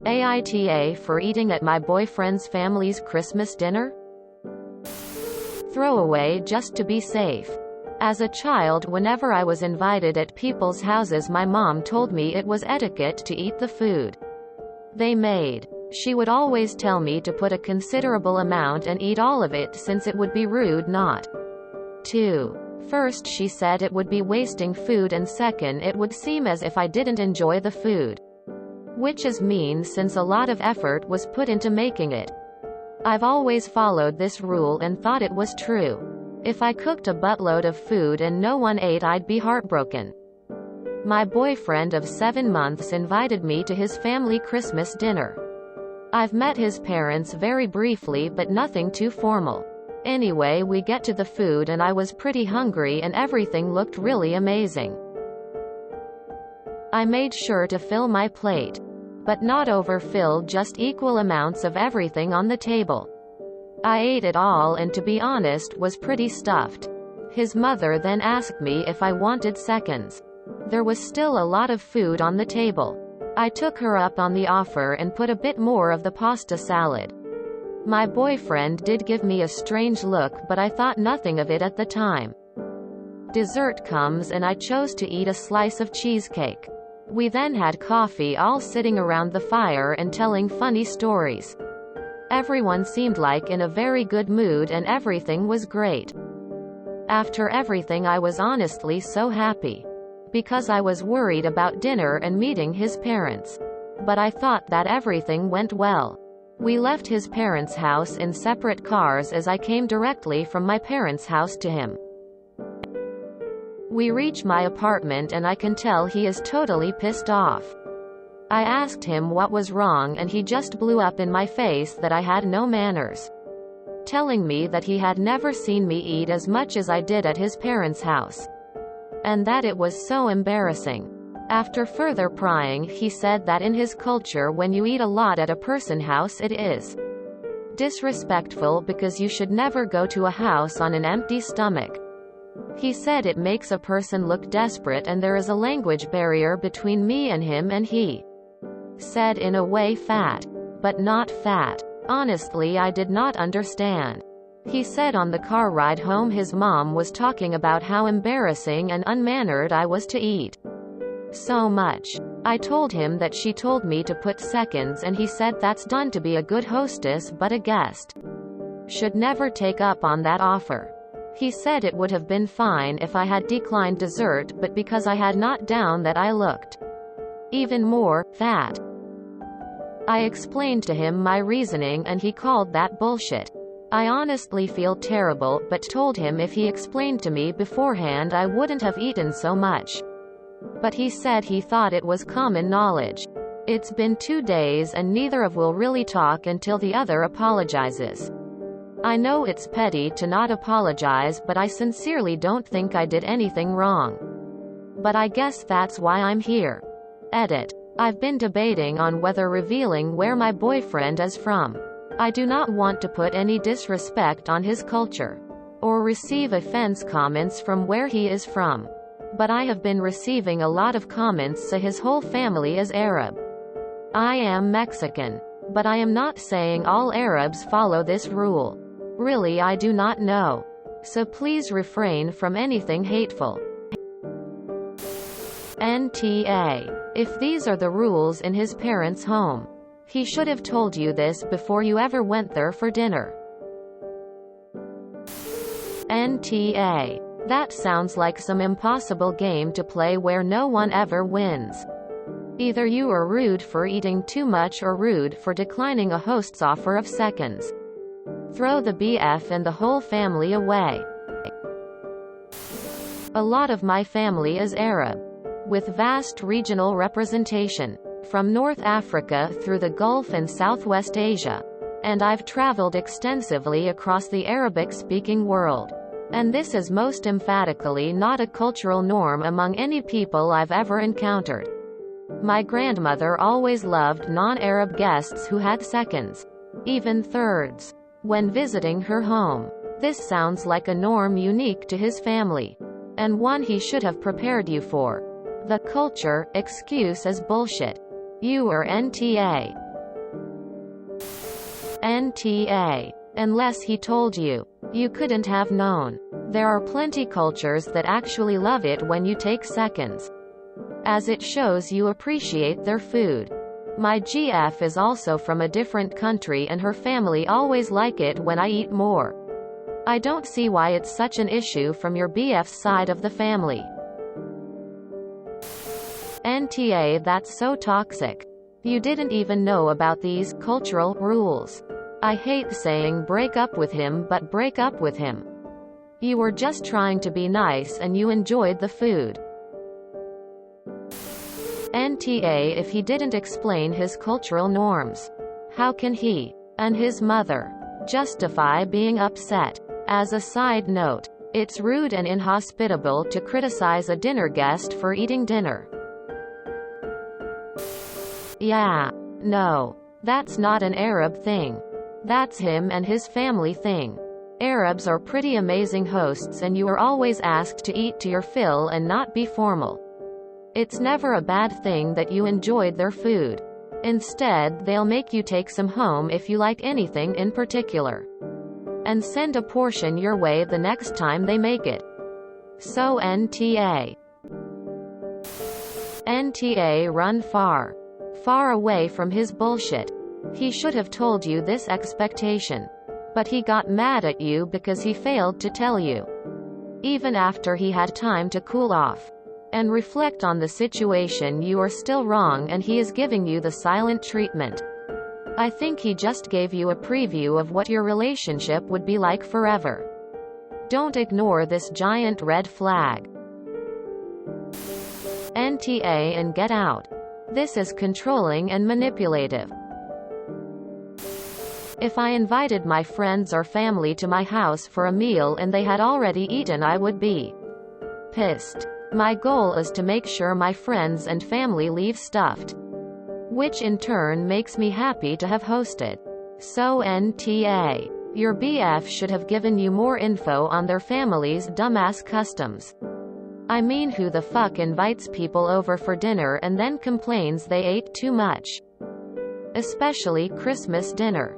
AITA for eating at my boyfriend's family's Christmas dinner? Throwaway just to be safe. As a child, whenever I was invited at people's houses, my mom told me it was etiquette to eat the food they made. She would always tell me to put a considerable amount and eat all of it, since it would be rude not to. First, she said it would be wasting food, and second, it would seem as if I didn't enjoy the food. Which is mean, since a lot of effort was put into making it. I've always followed this rule and thought it was true. If I cooked a buttload of food and no one ate, I'd be heartbroken. My boyfriend of 7 months invited me to his family Christmas dinner. I've met his parents very briefly, but nothing too formal. Anyway, we get to the food and I was pretty hungry and everything looked really amazing. I made sure to fill my plate, but not overfill, just equal amounts of everything on the table. I ate it all and, to be honest, was pretty stuffed. His mother then asked me if I wanted seconds. There was still a lot of food on the table. I took her up on the offer and put a bit more of the pasta salad. My boyfriend did give me a strange look, but I thought nothing of it at the time. Dessert comes and I chose to eat a slice of cheesecake. We then had coffee, all sitting around the fire and telling funny stories. Everyone seemed like in a very good mood and everything was great. After everything, I was honestly so happy. Because I was worried about dinner and meeting his parents. But I thought that everything went well. We left his parents' house in separate cars, as I came directly from my parents' house to him. We reach my apartment and I can tell he is totally pissed off. I asked him what was wrong and he just blew up in my face that I had no manners, telling me that he had never seen me eat as much as I did at his parents' house, and that it was so embarrassing. After further prying, he said that in his culture, when you eat a lot at a person's house, it is disrespectful because you should never go to a house on an empty stomach. He said it makes a person look desperate and there is a language barrier between me and him, and he said in a way fat, but not fat. Honestly, I did not understand. He said on the car ride home his mom was talking about how embarrassing and unmannered I was to eat so much. I told him that she told me to put seconds, and he said that's done to be a good hostess, but a guest should never take up on that offer. He said it would have been fine if I had declined dessert, but because I had not down that, I looked even more fat. I explained to him my reasoning and he called that bullshit. I honestly feel terrible, but told him if he explained to me beforehand I wouldn't have eaten so much. But he said he thought it was common knowledge. It's been 2 days and neither of will really talk until the other apologizes. I know it's petty to not apologize, but I sincerely don't think I did anything wrong. But I guess that's why I'm here. Edit. I've been debating on whether revealing where my boyfriend is from. I do not want to put any disrespect on his culture, or receive offense comments from where he is from. But I have been receiving a lot of comments so his whole family is Arab. I am Mexican. But I am not saying all Arabs follow this rule. Really, I do not know. So please refrain from anything hateful. NTA. If these are the rules in his parents' home, he should have told you this before you ever went there for dinner. NTA. That sounds like some impossible game to play where no one ever wins. Either you are rude for eating too much or rude for declining a host's offer of seconds. Throw the BF and the whole family away. A lot of my family is Arab, with vast regional representation, from North Africa through the Gulf and Southwest Asia. And I've traveled extensively across the Arabic-speaking world. And this is most emphatically not a cultural norm among any people I've ever encountered. My grandmother always loved non-Arab guests who had seconds, even thirds, when visiting her home. This sounds like a norm unique to his family, and one he should have prepared you for. The culture excuse is bullshit. You are NTA. NTA. Unless he told you. You couldn't have known. There are plenty cultures that actually love it when you take seconds, as it shows you appreciate their food. My GF is also from a different country and her family always like it when I eat more. I don't see why it's such an issue from your BF's side of the family. NTA. That's so toxic. You didn't even know about these cultural rules. I hate saying break up with him, but break up with him. You were just trying to be nice and you enjoyed the food. NTA. If he didn't explain his cultural norms, how can he and his mother justify being upset? As a side note, it's rude and inhospitable to criticize a dinner guest for eating dinner. Yeah. No. That's not an Arab thing. That's him and his family thing. Arabs are pretty amazing hosts and you are always asked to eat to your fill and not be formal. It's never a bad thing that you enjoyed their food. Instead, they'll make you take some home if you like anything in particular, and send a portion your way the next time they make it. So NTA. NTA. Run far. Far away from his bullshit. He should have told you this expectation, but he got mad at you because he failed to tell you. Even after he had time to cool off and reflect on the situation, you are still wrong and he is giving you the silent treatment. I think he just gave you a preview of what your relationship would be like forever. Don't ignore this giant red flag. NTA. And get out. This is controlling and manipulative. If I invited my friends or family to my house for a meal and they had already eaten, I would be pissed. My goal is to make sure my friends and family leave stuffed, which in turn makes me happy to have hosted. So NTA. Your BF should have given you more info on their family's dumbass customs. I mean, who the fuck invites people over for dinner and then complains they ate too much? Especially Christmas dinner.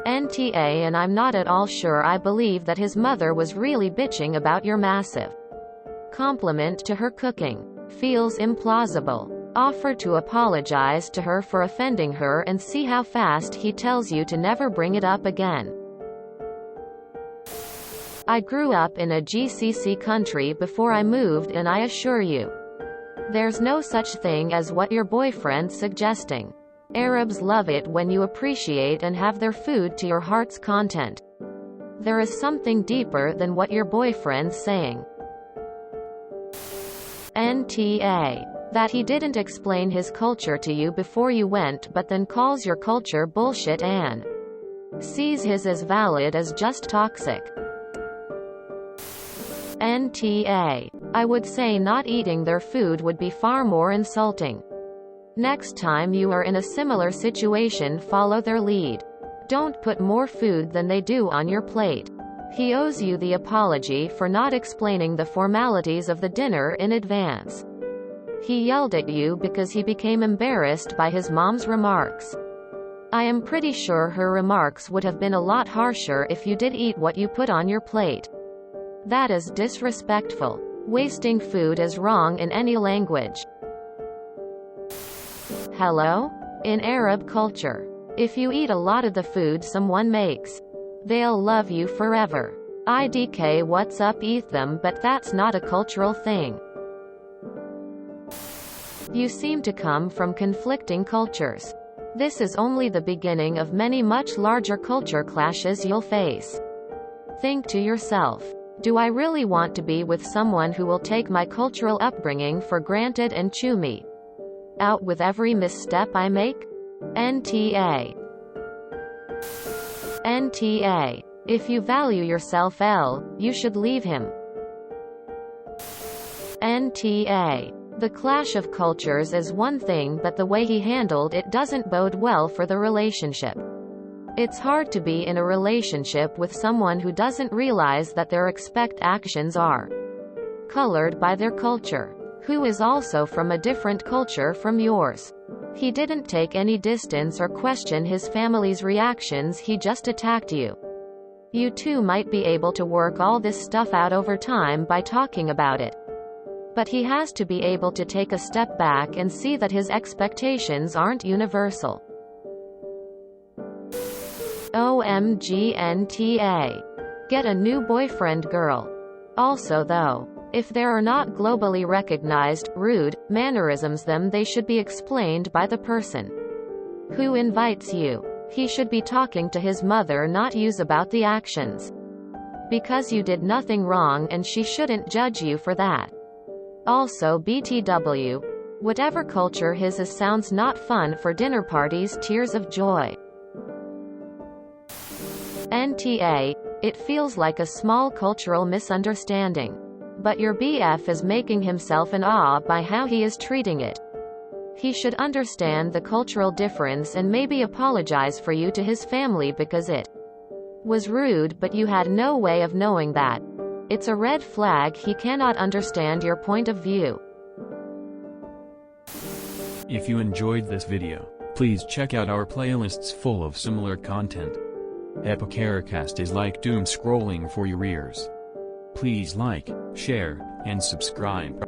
NTA. And I'm not at all sure I believe that his mother was really bitching about your massive compliment to her cooking. Feels implausible. Offer to apologize to her for offending her and see how fast he tells you to never bring it up again. I grew up in a GCC country before I moved and I assure you, there's no such thing as what your boyfriend's suggesting. Arabs love it when you appreciate and have their food to your heart's content. There is something deeper than what your boyfriend's saying. NTA. That he didn't explain his culture to you before you went but then calls your culture bullshit and sees his as valid as just toxic. NTA. I would say not eating their food would be far more insulting. Next time you are in a similar situation, follow their lead. Don't put more food than they do on your plate. He owes you the apology for not explaining the formalities of the dinner in advance. He yelled at you because he became embarrassed by his mom's remarks. I am pretty sure her remarks would have been a lot harsher if you did eat what you put on your plate. That is disrespectful. Wasting food is wrong in any language. Hello? In Arab culture, if you eat a lot of the food someone makes, they'll love you forever. IDK. What's up? Eat them, but that's not a cultural thing. You seem to come from conflicting cultures. This is only the beginning of many much larger culture clashes you'll face. Think to yourself, do I really want to be with someone who will take my cultural upbringing for granted and chew me out with every misstep I make? NTA. NTA. If you value yourself, you should leave him. NTA. The clash of cultures is one thing, but the way he handled it doesn't bode well for the relationship. It's hard to be in a relationship with someone who doesn't realize that their actions are colored by their culture, who is also from a different culture from yours. He didn't take any distance or question his family's reactions, he just attacked you. You two might be able to work all this stuff out over time by talking about it. But he has to be able to take a step back and see that his expectations aren't universal. OMGNTA. Get a new boyfriend, girl. Also though, if there are not globally recognized, rude, mannerisms, then they should be explained by the person who invites you. He should be talking to his mother, not yous, about the actions. Because you did nothing wrong and she shouldn't judge you for that. Also BTW. Whatever culture his is sounds not fun for dinner parties, tears of joy. NTA. It feels like a small cultural misunderstanding. But your BF is making himself in awe by how he is treating it. He should understand the cultural difference and maybe apologize for you to his family because it was rude, but you had no way of knowing that. It's a red flag. He cannot understand your point of view. If you enjoyed this video, please check out our playlists full of similar content. AmITheAsshole is like doom scrolling for your ears. Please like, share, and subscribe.